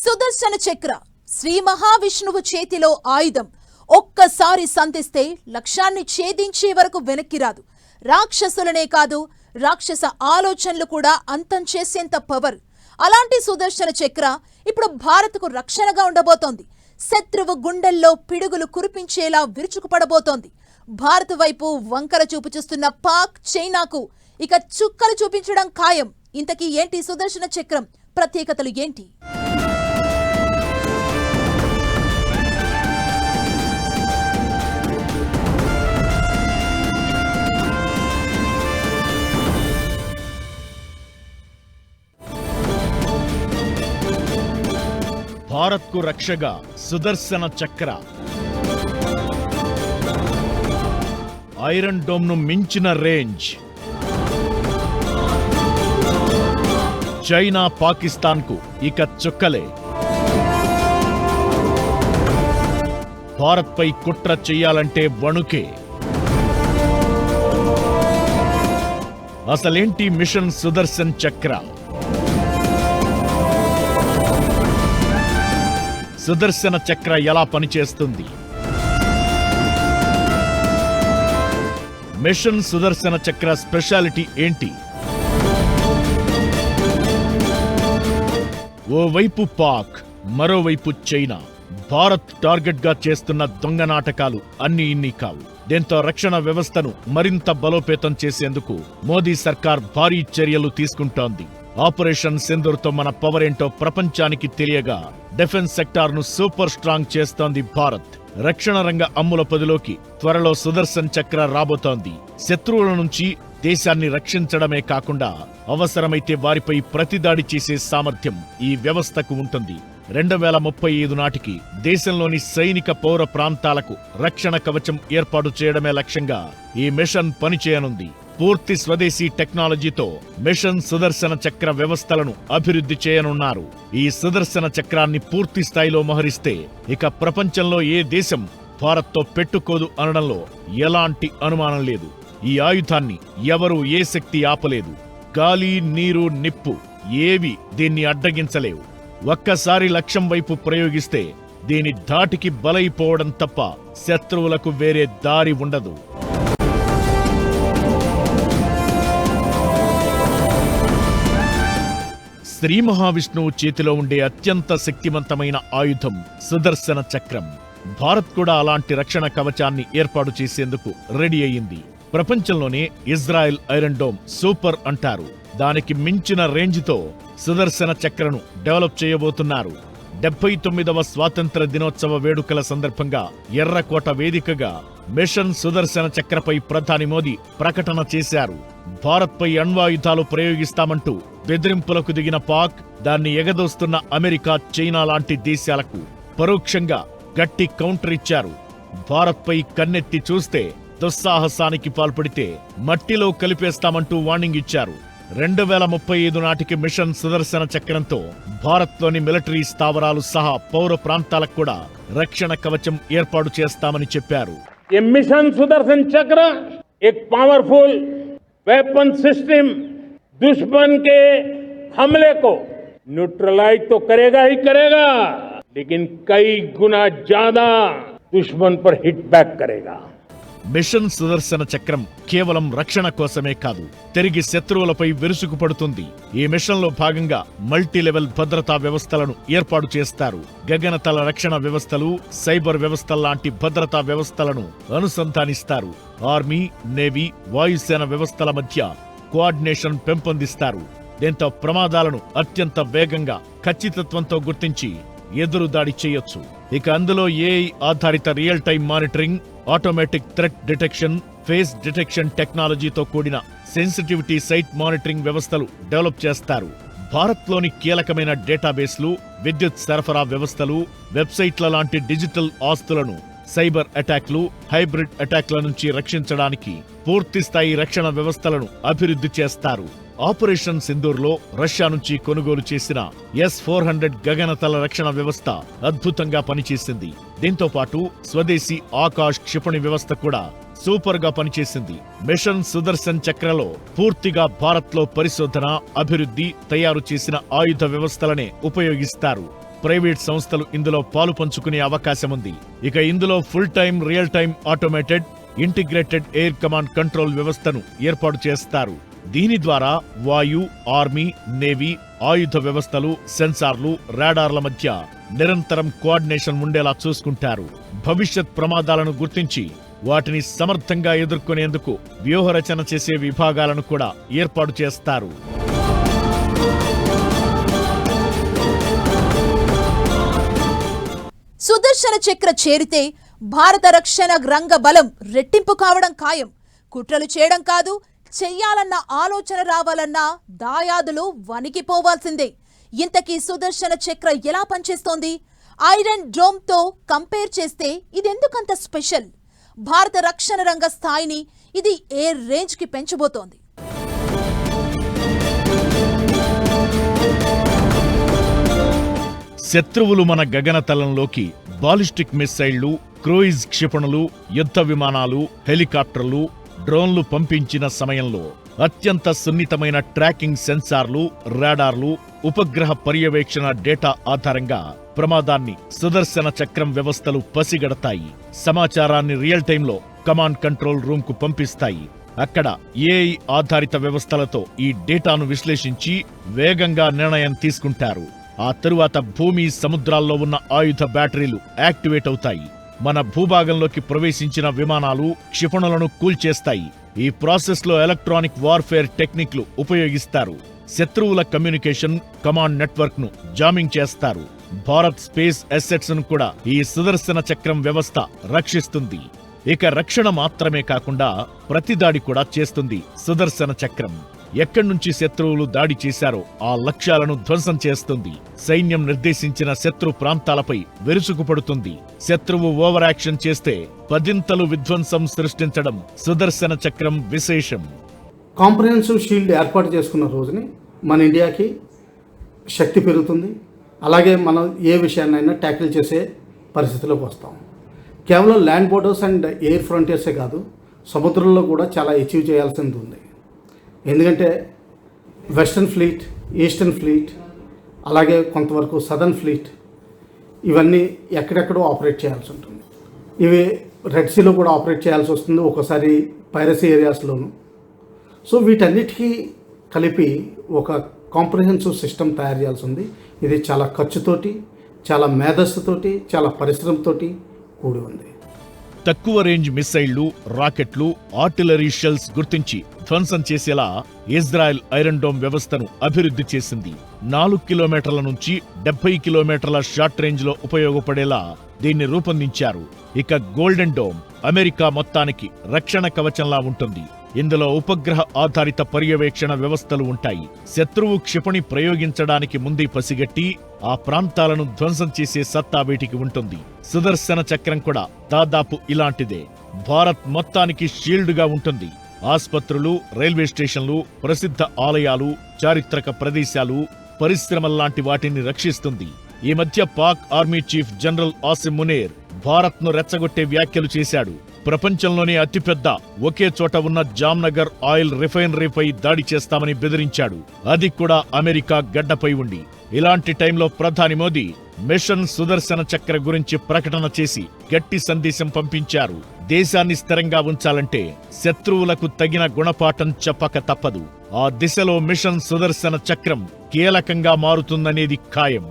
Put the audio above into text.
సుదర్శన చక్ర శ్రీ మహావిష్ణువు చేతిలో ఆయుధం. ఒక్కసారి సంధిస్తే లక్ష్యాన్ని ఛేదించే వరకు వెనక్కి రాదు. రాక్షసులనే కాదు, రాక్షస ఆలోచనలు కూడా అంతం చేసేంత పవర్. అలాంటి సుదర్శన చక్ర ఇప్పుడు భారత్కు రక్షణగా ఉండబోతోంది. శత్రువు గుండెల్లో పిడుగులు కురిపించేలా విరుచుకుపడబోతోంది. భారత్ వైపు వంకర చూపు చూస్తున్న పాక్, చైనాకు ఇక చుక్కలు చూపించడం ఖాయం. ఇంతకీ ఏంటి సుదర్శన చక్రం ప్రత్యేకతలు ఏంటి? భారత్కు రక్షగా సుదర్శన చక్ర. ఐరన్ డోమ్ ను మించిన రేంజ్. చైనా, పాకిస్తాన్ కు ఇక చుక్కలే. భారత్ పై కుట్ర చెయ్యాలంటే వణుకే. అసలేంటి మిషన్ సుదర్శన్ చక్ర? సుదర్శన చక్ర ఎలా పనిచేస్తుంది? మిషన్ సుదర్శన చక్ర స్పెషాలిటీ ఏంటి? ఓవైపు పాక్, మరోవైపు చైనా. భారత్ టార్గెట్ గా చేస్తున్న దొంగ నాటకాలు అన్ని ఇన్ని కావు. దీంతో రక్షణ వ్యవస్థను మరింత బలోపేతం చేసేందుకు మోదీ సర్కార్ భారీ చర్యలు తీసుకుంటోంది. ఆపరేషన్ సింధూర్తో మన పవర్ ఏంటో ప్రపంచానికి తెలియగా డిఫెన్స్ సెక్టార్ ను సూపర్ స్ట్రాంగ్ చేస్తోంది భారత్. రక్షణ రంగ అమ్ముల పదిలోకి త్వరలో సుదర్శన్ చక్ర రాబోతోంది. శత్రువుల నుంచి దేశాన్ని రక్షించడమే కాకుండా అవసరమైతే వారిపై ప్రతిదాడి చేసే సామర్థ్యం ఈ వ్యవస్థకు ఉంటుంది. 2035 నాటికి దేశంలోని సైనిక పౌర ప్రాంతాలకు రక్షణ కవచం ఏర్పాటు చేయడమే లక్ష్యంగా ఈ మిషన్ పనిచేయనుంది. పూర్తి స్వదేశీ టెక్నాలజీతో మిషన్ సుదర్శన చక్ర వ్యవస్థలను అభివృద్ధి చేయనున్నారు. ఈ సుదర్శన చక్రాన్ని పూర్తి స్థాయిలో మోహరిస్తే ఇక ప్రపంచంలో ఏ దేశం భారత్తో పెట్టుకోదు అనడంలో ఎలాంటి అనుమానం లేదు. ఈ ఆయుధాన్ని ఎవరూ ఏ శక్తి ఆపలేదు. గాలి, నీరు, నిప్పు ఏవి దీన్ని అడ్డగించలేవు. ఒక్కసారి లక్ష్యం వైపు ప్రయోగిస్తే దీని ధాటికి బలైపోవడం తప్ప శత్రువులకు వేరే దారి ఉండదు. శ్రీ మహావిష్ణువు చేతిలో ఉండే అత్యంత శక్తివంతమైన ఆయుధం సుదర్శన చక్రం. భారత్ కూడా అలాంటి రక్షణ కవచాన్ని ఏర్పాటు చేసేందుకు రెడీ అయింది. ప్రపంచంలోనే ఇజ్రాయెల్ ఐరన్ డోమ్ సూపర్ అంటారు. దానికి మించిన రేంజ్తో సుదర్శన చక్రను డెవలప్ చేయబోతున్నారు. 79వ స్వాతంత్ర దినోత్సవ వేడుకల సందర్భంగా ఎర్రకోట వేదికగా మిషన్ సుదర్శన చక్రపై ప్రధాని మోదీ ప్రకటన చేశారు. భారత్పై అణ్వాయుధాలు ప్రయోగిస్తామంటూ బెదిరింపులకు దిగిన పాక్, దాన్ని ఎగదోస్తున్న అమెరికా, చైనా లాంటి దేశాలకు పరోక్షంగా గట్టి కౌంటర్ ఇచ్చారు. భారత్పై కన్నెత్తి చూస్తే, దుస్సాహసానికి పాల్పడితే మట్టిలో కలిపేస్తామంటూ వార్నింగ్ ఇచ్చారు. 2035 నాటికి మిషన్ సుదర్శన చక్రంతో భారత్లోని మిలిటరీ స్థావరాలు సహా పౌర ప్రాంతాలకు కూడా రక్షణ కవచం ఏర్పాటు చేస్తామని చెప్పారు. ये मिशन सुदर्शन चक्र एक पावरफुल वेपन सिस्टम दुश्मन के हमले को न्यूट्रलाइज तो करेगा ही करेगा, लेकिन कई गुना ज्यादा दुश्मन पर हिट बैक करेगा. మిషన్ సుదర్శన చక్రం కేవలం రక్షణ కోసమే కాదు, తిరిగి శత్రువులపై విరుచుకుపడుతుంది. ఈ మిషన్ లో భాగంగా మల్టీ లెవెల్ భద్రతా వ్యవస్థలను ఏర్పాటు చేస్తారు. గగనతల రక్షణ వ్యవస్థలు, సైబర్ వ్యవస్థల్లాంటి భద్రతా వ్యవస్థలను అనుసంధానిస్తారు. ఆర్మీ, నేవీ, వాయుసేన వ్యవస్థల మధ్య కోఆర్డినేషన్ పెంపొందిస్తారు. దీంతో ప్రమాదాలను అత్యంత వేగంగా, ఖచ్చితత్వంతో గుర్తించి ఎదురుదాడి చేయొచ్చు. ఇక అందులో ఏఐ ఆధారిత real time monitoring, automatic threat detection, face detection టెక్నాలజీతో కూడిన సెన్సిటివిటీ సైట్ మానిటరింగ్ వ్యవస్థలు డెవలప్ చేస్తారు. భారత్లోని కీలకమైన డేటాబేస్లు, విద్యుత్ సరఫరా వ్యవస్థలు, వెబ్సైట్ల లాంటి డిజిటల్ ఆస్తులను సైబర్ అటాక్లు, హైబ్రిడ్ అటాక్ల నుంచి రక్షించడానికి పూర్తిస్థాయి రక్షణ వ్యవస్థలను అభివృద్ధి చేస్తారు. ఆపరేషన్ సింధూర్లో రష్యా నుంచి కొనుగోలు చేసిన S-400 గగనతల రక్షణ వ్యవస్థ అద్భుతంగా పనిచేసింది. దీంతో పాటు స్వదేశీ ఆకాశ్ క్షిపణి వ్యవస్థ కూడా సూపర్ గా పనిచేసింది. మిషన్ సుదర్శన్ చక్రలో పూర్తిగా భారత్ లో పరిశోధన, అభివృద్ధి, తయారు చేసిన ఆయుధ వ్యవస్థలనే ఉపయోగిస్తారు. ప్రైవేట్ సంస్థలు ఇందులో పాలు పంచుకునే అవకాశం ఉంది. ఇక ఇందులో full time, real time automated, integrated air command control వ్యవస్థను ఏర్పాటు చేస్తారు. దీని ద్వారా వాయు, ఆర్మీ, నేవీ, ఆయుధ వ్యవస్థలు, సెన్సార్లు, రాడార్ల మధ్య నిరంతరం కోఆర్డినేషన్ ఉండేలా చూసుకుంటారు. భవిష్యత్ ప్రమాదాలను గుర్తించి వాటిని సమర్థంగా ఎదుర్కొనేందుకు వ్యూహరచన చేసే విభాగాలను కూడా ఏర్పాటు చేస్తారు. సుదర్శన చక్ర చేరితే భారత రక్షణ రంగ బలం రెట్టింపు కావడం ఖాయం. కుట్రలు చేయడం కాదు, చెయ్యాలన్న ఆలోచన రావాలన్నా దాయాదులు వణికిపోవాల్సిందే. ఇంతకీ సుదర్శన చక్ర ఎలా పనిచేస్తోంది? ఐరన్ డోమ్ తో కంపేర్ చేస్తే ఇదెందుకంత స్పెషల్? భారత రక్షణ రంగ స్థాయిని ఇది ఏ రేంజ్ కి పెంచబోతోంది? శత్రువులు మన గగనతలంలోకి బాలిస్టిక్ మిస్సైళ్లు, క్రూయిజ్ క్షిపణులు, యుద్ధ విమానాలు, హెలికాప్టర్లు, డ్రోన్లు పంపించిన సమయంలో అత్యంత సున్నితమైన ట్రాకింగ్ సెన్సార్లు, రాడార్లు, ఉపగ్రహ పర్యవేక్షణ డేటా ఆధారంగా ప్రమాదాన్ని సుదర్శన చక్రం వ్యవస్థలు పసిగడతాయి. సమాచారాన్ని రియల్ టైంలో కమాండ్ కంట్రోల్ రూమ్ కు పంపిస్తాయి. అక్కడ ఏఐ ఆధారిత వ్యవస్థలతో ఈ డేటాను విశ్లేషించి వేగంగా నిర్ణయం తీసుకుంటారు. ఆ తరువాత భూమి, సముద్రాల్లో ఉన్న ఆయుధ బ్యాటరీలు యాక్టివేట్ అవుతాయి. మన భూభాగంలోకి ప్రవేశించిన విమానాలు, క్షిపణులను కూల్చేస్తాయి. ఈ ప్రాసెస్ లో ఎలక్ట్రానిక్ వార్ఫేర్ టెక్నిక్లు ఉపయోగిస్తారు. శత్రువుల కమ్యూనికేషన్, కమాండ్ నెట్వర్క్ ను జామింగ్ చేస్తారు. భారత్ స్పేస్ అసెట్స్ ను కూడా ఈ సుదర్శన చక్రం వ్యవస్థ రక్షిస్తుంది. ఇక రక్షణ మాత్రమే కాకుండా ప్రతిదాడి కూడా చేస్తుంది సుదర్శన చక్రం. ఎక్కడి నుంచి శత్రువులు దాడి చేశారో ఆ లక్ష్యాలను ధ్వంసం చేస్తుంది. సైన్యం నిర్దేశించిన శత్రు ప్రాంతాలపై విరుచుకుపడుతుంది. శత్రువు ఓవర్ యాక్షన్ చేస్తే పదింతలు విధ్వంసం సృష్టించడం సుదర్శన చక్రం విశేషం. కాంప్రహెన్సివ్ షీల్డ్ ఏర్పాటు చేసుకున్న రోజుని మన ఇండియాకి శక్తి పెరుగుతుంది. అలాగే మనం ఏ విషయాన్నైనా ట్యాకిల్ చేసే పరిస్థితిలోకి వస్తాం. కేవలం ల్యాండ్ బోర్డర్స్ అండ్ ఎయిర్ ఫ్రంటియర్సే కాదు, సముద్రంలో కూడా చాలా అచీవ్ చేయాల్సింది ఉంది. ఎందుకంటే వెస్టర్న్ ఫ్లీట్, ఈస్టర్న్ ఫ్లీట్, అలాగే కొంతవరకు సదర్న్ ఫ్లీట్ ఇవన్నీ ఎక్కడెక్కడో ఆపరేట్ చేయాల్సి ఉంటుంది. ఇవి రెడ్ సీలో కూడా ఆపరేట్ చేయాల్సి వస్తుంది, ఒక్కోసారి పైరసీ ఏరియాస్లోను. సో వీటన్నిటికీ కలిపి ఒక కాంప్రహెన్సివ్ సిస్టమ్ తయారు చేయాల్సి ఉంది. ఇది చాలా ఖర్చుతోటి, చాలా మేధస్సుతోటి, చాలా పరిశ్రమతోటి కూడి ఉంది. తక్కువ రేంజ్ మిస్సైళ్లు, రాకెట్లు, ఆర్టిలరీ షెల్స్ గుర్తించి ధ్వంసం చేసేలా ఇజ్రాయెల్ ఐరన్ డోమ్ వ్యవస్థను అభివృద్ధి చేసింది. 4 కిలోమీటర్ల నుంచి 70 కిలోమీటర్ల షార్ట్ రేంజ్ లో ఉపయోగపడేలా దీన్ని రూపొందించారు. ఇక గోల్డెన్ డోమ్ అమెరికా మొత్తానికి రక్షణ కవచంలా ఉంటుంది. ఇందులో ఉపగ్రహ ఆధారిత పర్యవేక్షణ వ్యవస్థలు ఉంటాయి. శత్రువు క్షిపణి ప్రయోగించడానికి ముందే పసిగట్టి ఆ ప్రాంతాలను ధ్వంసం చేసే సత్తా వీటికి ఉంటుంది. సుదర్శన చక్రం కూడా దాదాపు ఇలాంటిదే. భారత్ మొత్తానికి షీల్డ్గా ఉంటుంది. ఆస్పత్రులు, రైల్వే స్టేషన్లు, ప్రసిద్ధ ఆలయాలు, చారిత్రక ప్రదేశాలు, పరిశ్రమల్లాంటి వాటిని రక్షిస్తుంది. ఈ మధ్య Pak army chief general Asim Munir భారత్ను రెచ్చగొట్టే వ్యాఖ్యలు చేశాడు. ప్రపంచంలోనే అతిపెద్ద ఒకే చోట ఉన్న జామ్నగర్ ఆయిల్ రిఫైనరీపై దాడి చేస్తామని బెదిరించాడు. అది కూడా అమెరికా గడ్డపై ఉండి. ఇలాంటి టైంలో ప్రధాని మోదీ మిషన్ సుదర్శన చక్ర గురించి ప్రకటన చేసి గట్టి సందేశం పంపించారు. దేశాన్ని స్థిరంగా ఉంచాలంటే శత్రువులకు తగిన గుణపాఠం చెప్పక తప్పదు. ఆ దిశలో మిషన్ సుదర్శన చక్రం కీలకంగా మారుతుందనేది ఖాయం.